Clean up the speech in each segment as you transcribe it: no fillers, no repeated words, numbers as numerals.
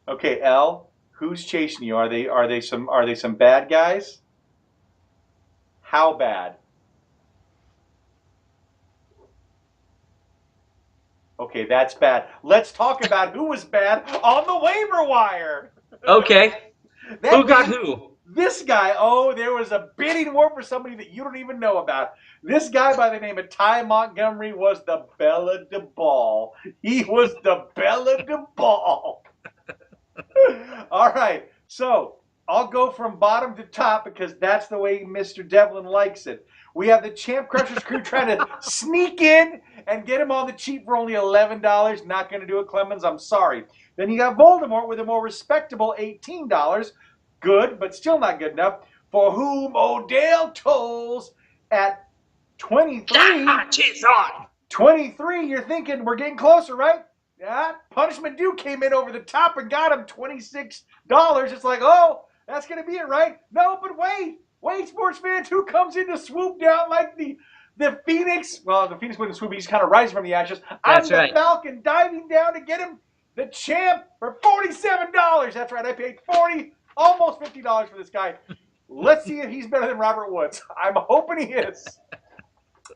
Okay, L, who's chasing you? Are they some bad guys? How bad? Okay, that's bad. Let's talk about who was bad on the waiver wire. Okay. That Who got means who? this guy, there was a bidding war for somebody that you don't even know about. This guy by the name of Ty Montgomery was the Bella de Ball. He was the Bella de Ball. All right, so I'll go from bottom to top because that's the way Mr. Devlin likes it. We have the Champ Crushers crew trying to sneak in and get him on the cheap for only $11. Not going to do it, Clemens. I'm sorry. Then you got Voldemort with a more respectable $18. Good, but still not good enough. For whom Odell tolls at 23. Cheers on. 23, you're thinking we're getting closer, right? Yeah, Punishment Due came in over the top and got him $26. It's like, oh, that's going to be it, right? No, but wait, sports fans, who comes in to swoop down like the Phoenix? Well, the Phoenix wouldn't swoop, he's kind of rising from the ashes. That's I'm right. the Falcon diving down to get him the champ for $47. That's right, I paid almost $50 for this guy. Let's see if he's better than Robert Woods. I'm hoping he is.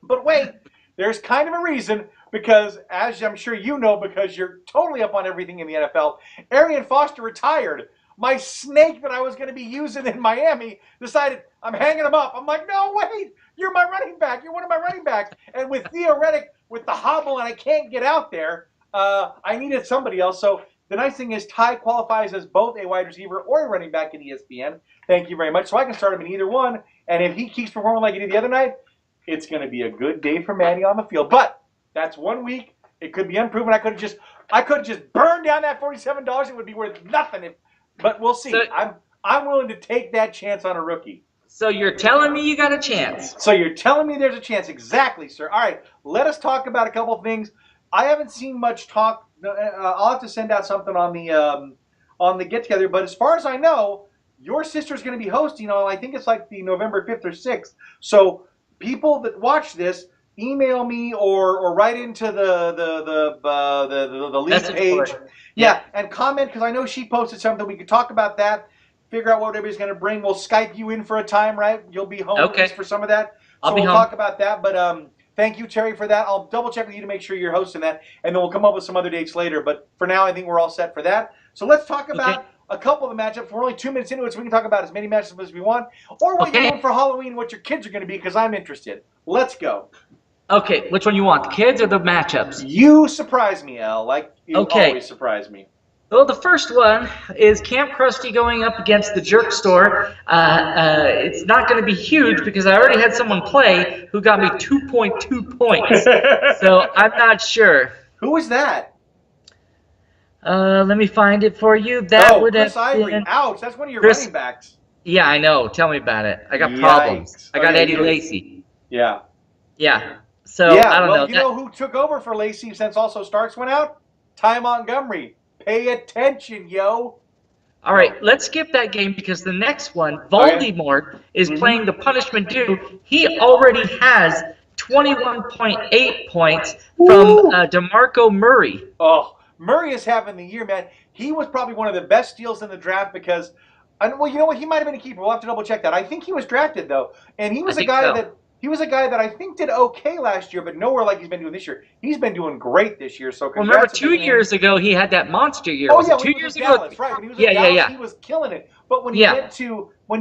But wait, there's kind of a reason because, as I'm sure you know, because you're totally up on everything in the NFL, Arian Foster retired. My snake that I was going to be using in Miami decided I'm hanging him up. I'm like, no, wait, you're my running back. You're one of my running backs. And with Theoretic, with the hobble, and I can't get out there, I needed somebody else. So the nice thing is Ty qualifies as both a wide receiver or a running back in ESPN. Thank you very much. So I can start him in either one. And if he keeps performing like he did the other night, it's going to be a good day for Manny on the field. But that's 1 week. It could be unproven. I could have just burned down that $47. It would be worth nothing. But we'll see. So, I'm willing to take that chance on a rookie. so you're telling me you got a chance? So you're telling me there's a chance. Exactly, sir. All right. Let us talk about a couple of things. I haven't seen much talk. I'll have to send out something on the get-together. But as far as I know, your sister's going to be hosting on, I think it's like the November 5th or 6th. So people that watch this, email me or write into the league page. Yeah, and comment because I know she posted something. We could talk about that, figure out what everybody's going to bring. We'll Skype you in for a time, right? You'll be home at least for some of that. So we'll talk about that. But thank you, Terry, for that. I'll double check with you to make sure you're hosting that, and then we'll come up with some other dates later. But for now, I think we're all set for that. So let's talk about a couple of the matchups. We're only 2 minutes into it, so we can talk about as many matchups as we want, or what you're doing for Halloween, what your kids are going to be, because I'm interested. Let's go. Okay, which one you want, the kids or the matchups? You surprise me, Al, like you always surprise me. Well, the first one is Camp Krusty going up against the Jerk Store. It's not going to be huge because I already had someone play who got me 2.2 points. So I'm not sure. Who was that? Let me find it for you. That would Chris have Ivory. been... Ouch, that's one of your running backs. Yeah, I know. Tell me about it. I got problems. I got Eddie Lacy. Yeah. Yeah. So, I don't know. You know who took over for Lacy since also Starks went out? Ty Montgomery. Pay attention, yo. All right, let's skip that game because the next one, Voldemort, is playing the Punishment Due. He already has 21.8 points from DeMarco Murray. Oh, Murray is having the year, man. He was probably one of the best steals in the draft because, well, you know what? He might have been a keeper. We'll have to double check that. I think he was drafted though, and he was a guy that I think did okay last year, but nowhere like he's been doing this year. He's been doing great this year. So congrats. Remember, 2 years ago he had that monster year. Oh yeah, 2 years ago, Dallas, right? When he was in Dallas, he was killing it. But when he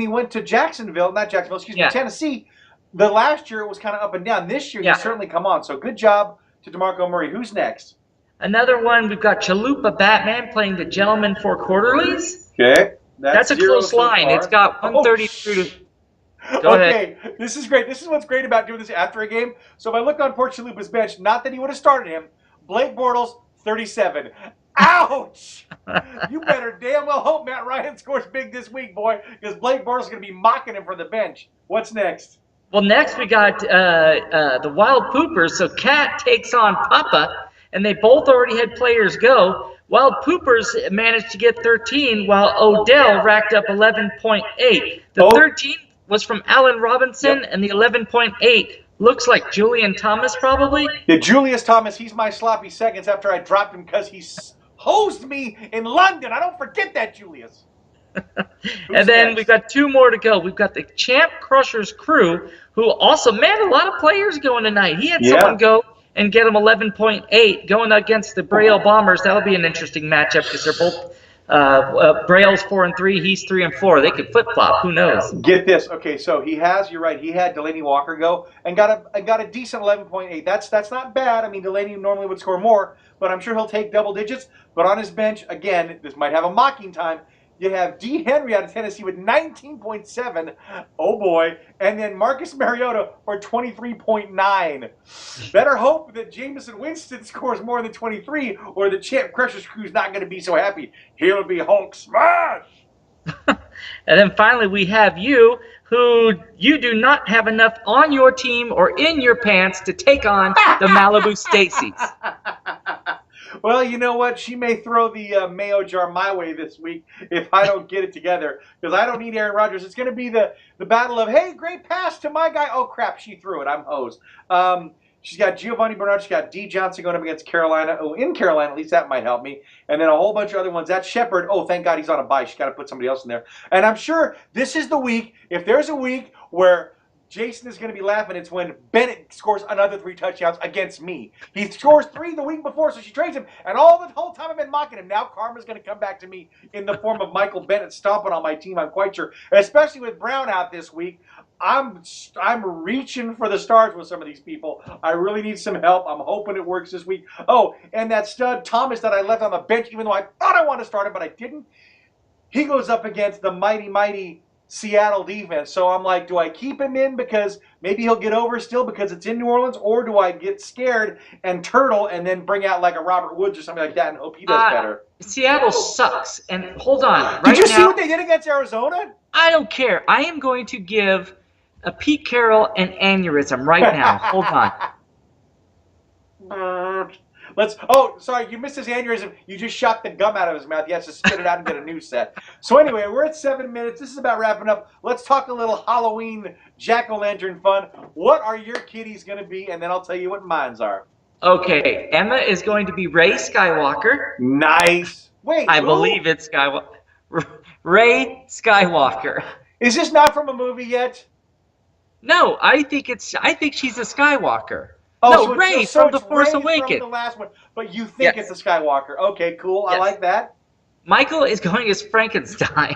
went to Tennessee, the last year it was kind of up and down. This year he's certainly come on. So good job to DeMarco Murray. Who's next? Another one, we've got Chalupa Batman playing the Gentleman Four Quarterlies. Okay, that's a close line. It's got 133 to. Go ahead. This is great. This is what's great about doing this after a game. So if I look on Port Chalupa's bench, not that he would have started him, Blake Bortles, 37. Ouch! You better damn well hope Matt Ryan scores big this week, boy, because Blake Bortles is going to be mocking him from the bench. What's next? Well, next we got the Wild Poopers. So Cat takes on Papa, and they both already had players go. Wild Poopers managed to get 13, while Odell racked up 11.8. The 13 was from Allen Robinson, and the 11.8 looks like Julian Thomas probably. Yeah, Julius Thomas, he's my sloppy seconds after I dropped him because he's hosed me in London. I don't forget that, Julius. And then next? we've got 2 more to go. We've got the Champ Crushers crew, who also, man, a lot of players going tonight. He had someone go and get him 11.8 going against the Braille Bombers. That'll be an interesting matchup because they're both Braille's 4-3, he's 3-4. They could flip flop. Who knows? Get this. Okay, so you're right. He had Delaney Walker go and got a decent 11.8. That's not bad. I mean, Delaney normally would score more, but I'm sure he'll take double digits. But on his bench, again, this might have a mocking time. You have D. Henry out of Tennessee with 19.7. Oh, boy. And then Marcus Mariota for 23.9. Better hope that Jameson Winston scores more than 23 or the Champ Crushers crew's not going to be so happy. He'll be Hulk smash. And then finally we have you, who you do not have enough on your team or in your pants to take on the Malibu Stacy's. Well, you know what? She may throw the mayo jar my way this week if I don't get it together, because I don't need Aaron Rodgers. It's going to be the battle of, hey, great pass to my guy. Oh, crap, she threw it. I'm hosed. She's got Giovanni Bernard. She's got D. Johnson going up against Carolina. Oh, in Carolina, at least that might help me. And then a whole bunch of other ones. That Shepard, oh, thank God he's on a bye. She's got to put somebody else in there. And I'm sure this is the week, if there's a week where Jason is going to be laughing, it's when Bennett scores another 3 touchdowns against me. He scores 3 the week before, so she trades him. And all the whole time I've been mocking him. Now karma's going to come back to me in the form of Michael Bennett stomping on my team, I'm quite sure. Especially with Brown out this week. I'm reaching for the stars with some of these people. I really need some help. I'm hoping it works this week. Oh, and that stud Thomas that I left on the bench, even though I thought I wanted to start him, but I didn't. He goes up against the mighty Seattle defense. So I'm like, do I keep him in because maybe he'll get over still because it's in New Orleans, or do I get scared and turtle and then bring out like a Robert Woods or something like that and hope he does better? Seattle sucks. And hold on. Did you see what they did against Arizona? I don't care. I am going to give a Pete Carroll an aneurysm right now. Hold on. Sorry, you missed his aneurysm. You just shot the gum out of his mouth. He has to spit it out and get a new set. So anyway, we're at 7 minutes. This is about wrapping up. Let's talk a little Halloween jack-o'-lantern fun. What are your kitties going to be? And then I'll tell you what mine's are. Okay, Emma is going to be Ray Skywalker. Nice. Wait, I believe it's Ray Skywalker. Is this not from a movie yet? No, I think she's a Skywalker. Oh, no, so Ray so from The Force Awakens. From the last one, but you think it's a Skywalker. Okay, cool. Yes. I like that. Michael is going as Frankenstein.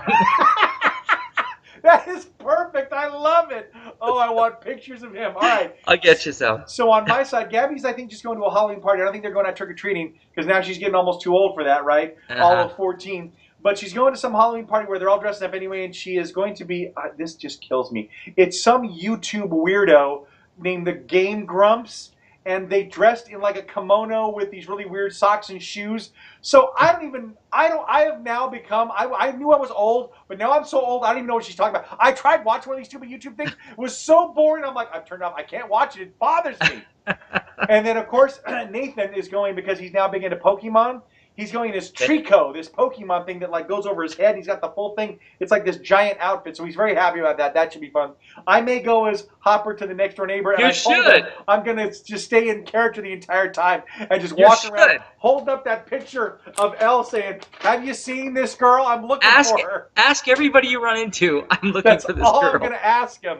That is perfect. I love it. Oh, I want pictures of him. All right. I'll get you some. So on my side, Gabby's, I think, just going to a Halloween party. I don't think they're going out trick-or-treating because now she's getting almost too old for that, right? All of 14. But she's going to some Halloween party where they're all dressed up anyway, and she is going to be, this just kills me. It's some YouTube weirdo named the Game Grumps, and they dressed in like a kimono with these really weird socks and shoes. So I have now become, I knew I was old, but now I'm so old, I don't even know what she's talking about. I tried watching one of these stupid YouTube things. It was so boring. I'm like, I've turned off. I can't watch it. It bothers me. And then, of course, Nathan is going because he's now big into Pokemon. He's going as Trico, this Pokemon thing that like goes over his head. He's got the full thing. It's like this giant outfit, so he's very happy about that. That should be fun. I may go as Hopper to the next door neighbor. You should. I'm going to just stay in character the entire time and just walk around, holding up that picture of Elle saying, have you seen this girl? I'm looking for her. Ask everybody you run into. I'm looking for this girl. That's all I'm going to ask him.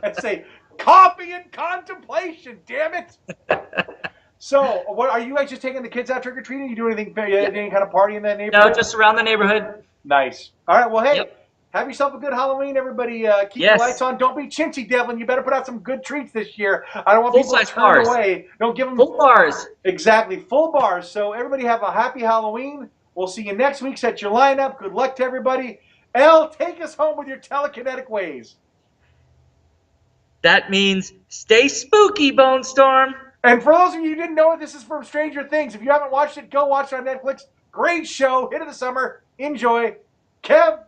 And say, coffee and contemplation, damn it. So, what are you guys just taking the kids out trick-or-treating? You doing anything, any kind of party in that neighborhood? No, just around the neighborhood. Nice. All right, well, hey, have yourself a good Halloween, everybody. Keep your lights on. Don't be chintzy, Devlin. You better put out some good treats this year. I don't want people turned away. Don't give them... Full bars. Exactly, full bars. So, everybody have a happy Halloween. We'll see you next week. Set your lineup. Good luck to everybody. Elle, take us home with your telekinetic ways. That means stay spooky, Bone Storm. And for those of you who didn't know it, this is from Stranger Things. If you haven't watched it, go watch it on Netflix. Great show. Hit of the summer. Enjoy. Kev.